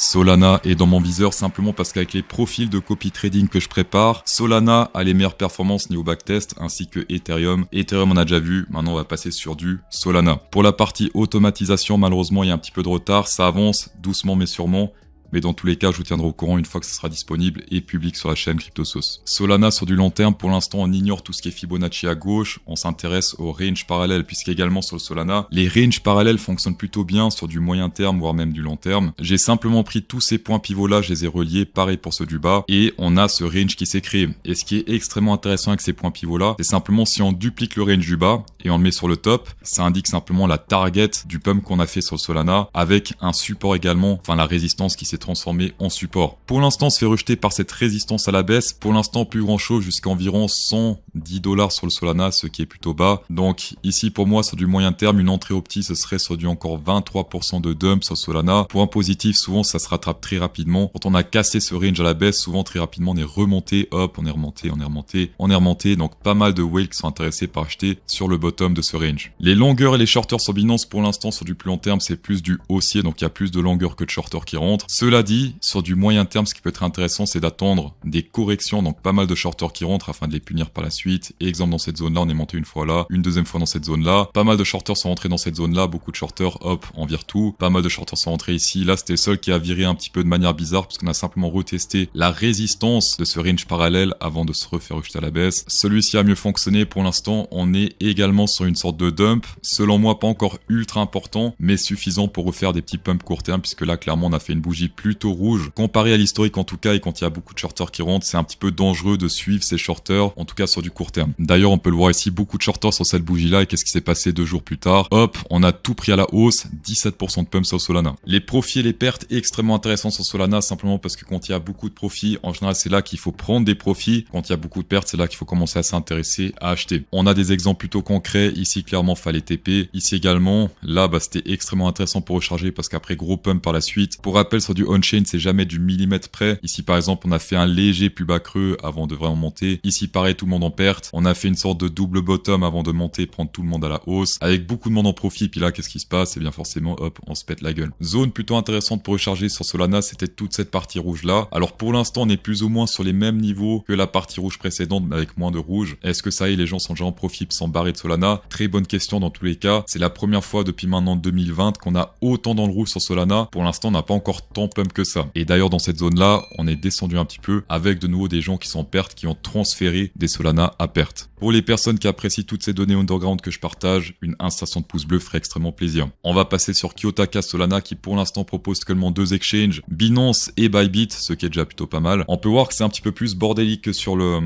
Solana est dans mon viseur simplement parce qu'avec les profils de copy trading que je prépare, Solana a les meilleures performances niveau backtest ainsi que Ethereum. Ethereum on a déjà vu, maintenant on va passer sur du Solana. Pour la partie automatisation, malheureusement il y a un petit peu de retard, ça avance doucement mais sûrement. Mais dans tous les cas, je vous tiendrai au courant une fois que ça sera disponible et public sur la chaîne CryptoSauce. Solana sur du long terme, pour l'instant, on ignore tout ce qui est Fibonacci à gauche. On s'intéresse aux ranges parallèles, puisqu'également sur le Solana, les ranges parallèles fonctionnent plutôt bien sur du moyen terme, voire même du long terme. J'ai simplement pris tous ces points pivots là, je les ai reliés, pareil pour ceux du bas, et on a ce range qui s'est créé. Et ce qui est extrêmement intéressant avec ces points pivots là, c'est simplement si on duplique le range du bas et on le met sur le top, ça indique simplement la target du pump qu'on a fait sur le Solana, avec un support également, enfin la résistance qui s'est transformé en support. Pour l'instant, on se fait rejeter par cette résistance à la baisse. Pour l'instant, plus grand chose, jusqu'à environ 110 $ sur le Solana, ce qui est plutôt bas. Donc ici, pour moi, sur du moyen terme, une entrée optique, ce serait sur du encore 23% de dump sur Solana. Point positif, souvent, ça se rattrape très rapidement. Quand on a cassé ce range à la baisse, souvent, très rapidement, on est remonté, hop, on est remonté, on est remonté, on est remonté. Donc pas mal de whales qui sont intéressés par acheter sur le bottom de ce range. Les longueurs et les shorters sur Binance, pour l'instant, sur du plus long terme, c'est plus du haussier, donc il y a plus de longueurs que de shorters qui rentrent. Cela dit, sur du moyen terme, ce qui peut être intéressant, c'est d'attendre des corrections, donc pas mal de shorters qui rentrent afin de les punir par la suite. Et exemple, dans cette zone-là, on est monté une fois là, une deuxième fois dans cette zone-là. Pas mal de shorters sont rentrés dans cette zone-là, beaucoup de shorters, hop, on vire tout. Pas mal de shorters sont rentrés ici. Là, c'était le seul qui a viré un petit peu de manière bizarre, parce qu'on a simplement retesté la résistance de ce range parallèle avant de se refaire rejeter à la baisse. Celui-ci a mieux fonctionné. Pour l'instant, on est également sur une sorte de dump. Selon moi, pas encore ultra important, mais suffisant pour refaire des petits pumps court terme, puisque là, clairement, on a fait une bougie plutôt rouge. Comparé à l'historique en tout cas, et quand il y a beaucoup de shorters qui rentrent, c'est un petit peu dangereux de suivre ces shorters, en tout cas sur du court terme. D'ailleurs, on peut le voir ici, beaucoup de shorters sur cette bougie-là, et qu'est-ce qui s'est passé 2 jours plus tard? Hop, on a tout pris à la hausse, 17% de pump sur Solana. Les profits et les pertes extrêmement intéressants sur Solana, simplement parce que quand il y a beaucoup de profits, en général, c'est là qu'il faut prendre des profits. Quand il y a beaucoup de pertes, c'est là qu'il faut commencer à s'intéresser à acheter. On a des exemples plutôt concrets. Ici, clairement, fallait TP. Ici également, là, c'était extrêmement intéressant pour recharger parce qu'après, gros pump par la suite. Pour rappel, sur du on-chain, c'est jamais du millimètre près. Ici, par exemple, on a fait un léger plus bas creux avant de vraiment monter. Ici, pareil, tout le monde en perte. On a fait une sorte de double bottom avant de monter, prendre tout le monde à la hausse. Avec beaucoup de monde en profit. Puis là, qu'est-ce qui se passe? Et bien forcément, hop, on se pète la gueule. Zone plutôt intéressante pour recharger sur Solana, c'était toute cette partie rouge là. Alors pour l'instant, on est plus ou moins sur les mêmes niveaux que la partie rouge précédente, mais avec moins de rouge. Est-ce que ça y est, les gens sont déjà en profit sans barrer de Solana? Très bonne question dans tous les cas. C'est la première fois depuis maintenant 2020 qu'on a autant dans le rouge sur Solana. Pour l'instant, on n'a pas encore tant pump que ça. Et d'ailleurs, dans cette zone là, on est descendu un petit peu avec de nouveau des gens qui sont en perte, qui ont transféré des Solana à perte. Pour les personnes qui apprécient toutes ces données underground que je partage, une installation de pouce bleu ferait extrêmement plaisir. On va passer sur Kiyotaka Solana qui pour l'instant propose seulement 2 exchanges, Binance et Bybit, ce qui est déjà plutôt pas mal. On peut voir que c'est un petit peu plus bordélique que sur le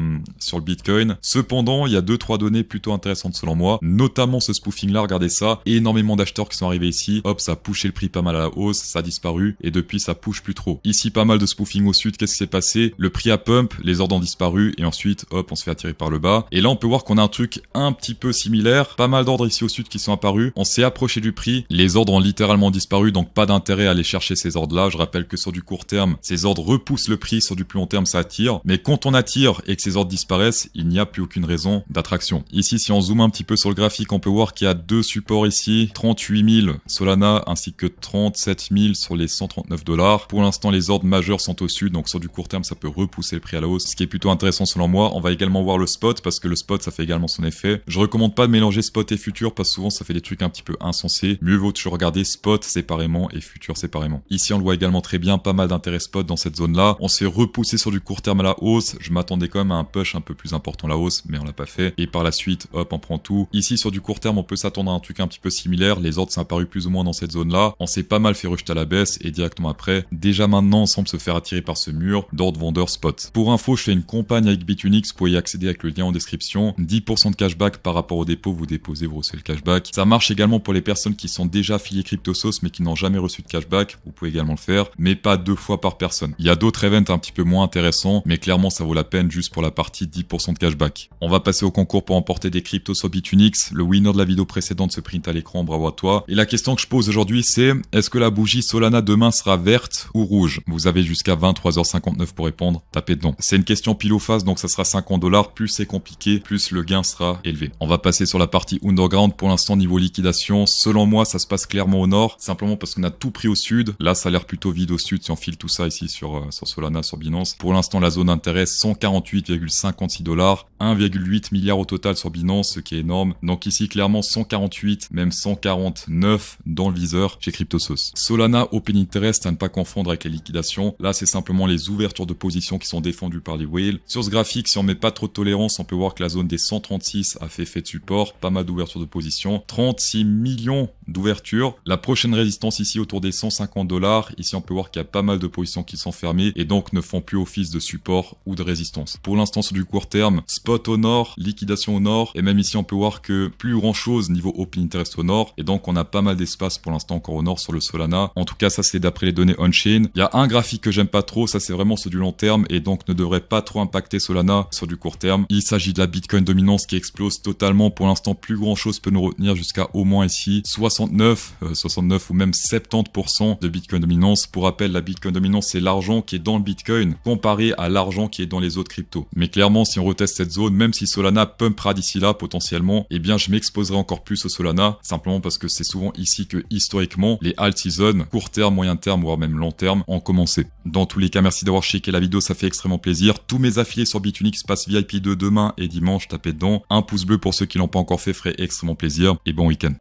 Bitcoin. Cependant, il y a 2-3 données plutôt intéressantes selon moi, notamment ce spoofing là, regardez ça, énormément d'acheteurs qui sont arrivés ici, hop, ça a poussé le prix pas mal à la hausse, ça a disparu et depuis ça push plus trop. Ici pas mal de spoofing au sud, qu'est-ce qui s'est passé? Le prix a pump, les ordres ont disparu et ensuite hop, on se fait attirer par le bas. Et là on peut voir qu'on a un truc un petit peu similaire, pas mal d'ordres ici au sud qui sont apparus, on s'est approché du prix, les ordres ont littéralement disparu, donc pas d'intérêt à aller chercher ces ordres là. Je rappelle que sur du court terme, ces ordres repoussent le prix, sur du plus long terme ça attire, mais quand on attire et que ces ordres disparaissent, il n'y a plus aucune raison d'attraction. Ici si on zoome un petit peu sur le graphique, on peut voir qu'il y a 2 supports ici, 38 000 Solana ainsi que 37 000 sur les 139 $. Pour l'instant les ordres majeurs sont au sud, donc sur du court terme ça peut repousser le prix à la hausse, ce qui est plutôt intéressant selon moi. On va également voir le spot parce que le spot ça fait également son effet. Je recommande pas de mélanger spot et futur parce que souvent ça fait des trucs un petit peu insensés. Mieux vaut toujours regarder spot séparément et futur séparément. Ici on le voit également très bien, pas mal d'intérêt spot dans cette zone là. On se fait repousser sur du court terme à la hausse. Je m'attendais quand même à un push un peu plus important à la hausse, mais on l'a pas fait. Et par la suite, hop, on prend tout. Ici sur du court terme, on peut s'attendre à un truc un petit peu similaire. Les ordres sont apparus plus ou moins dans cette zone là. On s'est pas mal fait rejeter à la baisse et directement après, déjà maintenant on semble se faire attirer par ce mur d'ordre vendeur spot. Pour info, je fais une campagne avec Bitunix, vous pouvez y accéder avec le lien en description. 10% de cashback par rapport au dépôt, vous déposez, vous recevez le cashback. Ça marche également pour les personnes qui sont déjà affiliées CryptoSauce mais qui n'ont jamais reçu de cashback, vous pouvez également le faire, mais pas 2 fois par personne. Il y a d'autres events un petit peu moins intéressants, mais clairement ça vaut la peine juste pour la partie 10% de cashback. On va passer au concours pour emporter des cryptos sur Bitunix. Le winner de la vidéo précédente se print à l'écran, bravo à toi. Et la question que je pose aujourd'hui c'est, est-ce que la bougie Solana demain sera verte verte ou rouge? Vous avez jusqu'à 23h59 pour répondre, tapez dedans. C'est une question pile ou face, donc ça sera 50$. Plus c'est compliqué, plus le gain sera élevé. On va passer sur la partie underground. Pour l'instant, niveau liquidation, selon moi, ça se passe clairement au nord, simplement parce qu'on a tout pris au sud. Là, ça a l'air plutôt vide au sud si on file tout ça ici sur Solana, sur Binance. Pour l'instant, la zone d'intérêt, 148,56$, 1,8 milliard au total sur Binance, ce qui est énorme. Donc ici, clairement, 148, même 149 dans le viseur chez CryptoSauce. Solana Open Interest, à ne pas confondre avec les liquidations. Là, c'est simplement les ouvertures de position qui sont défendues par les whales. Sur ce graphique, si on met pas trop de tolérance, on peut voir que la zone des 136 a fait effet de support, pas mal d'ouvertures de position, 36 millions d'ouvertures. La prochaine résistance ici autour des 150$. Ici, on peut voir qu'il y a pas mal de positions qui sont fermées et donc ne font plus office de support ou de résistance. Pour l'instant, sur du court terme, spot au nord, liquidation au nord, et même ici, on peut voir que plus grand chose niveau Open Interest au nord, et donc on a pas mal d'espace pour l'instant encore au nord sur le Solana. En tout cas, ça c'est d'après les données on-chain. Il y a un graphique que j'aime pas trop, ça c'est vraiment ceux du long terme, et donc ne devrait pas trop impacter Solana sur du court terme. Il s'agit de la Bitcoin dominance qui explose totalement. Pour l'instant, plus grand chose peut nous retenir jusqu'à au moins ici 69 ou même 70% de Bitcoin dominance. Pour rappel, la Bitcoin dominance, c'est l'argent qui est dans le Bitcoin comparé à l'argent qui est dans les autres cryptos. Mais clairement, si on reteste cette zone, même si Solana pumpera d'ici là potentiellement, eh bien je m'exposerai encore plus au Solana, simplement parce que c'est souvent ici que historiquement les alt season, court terme, moyen terme, voire même long terme, ont commencé. Dans tous les cas, merci d'avoir checké la vidéo, ça fait extrêmement plaisir. Tous mes affiliés sur Bitunix passent VIP 2 demain et dimanche, tapez dedans. Un pouce bleu pour ceux qui l'ont pas encore fait ferait extrêmement plaisir, et bon week-end.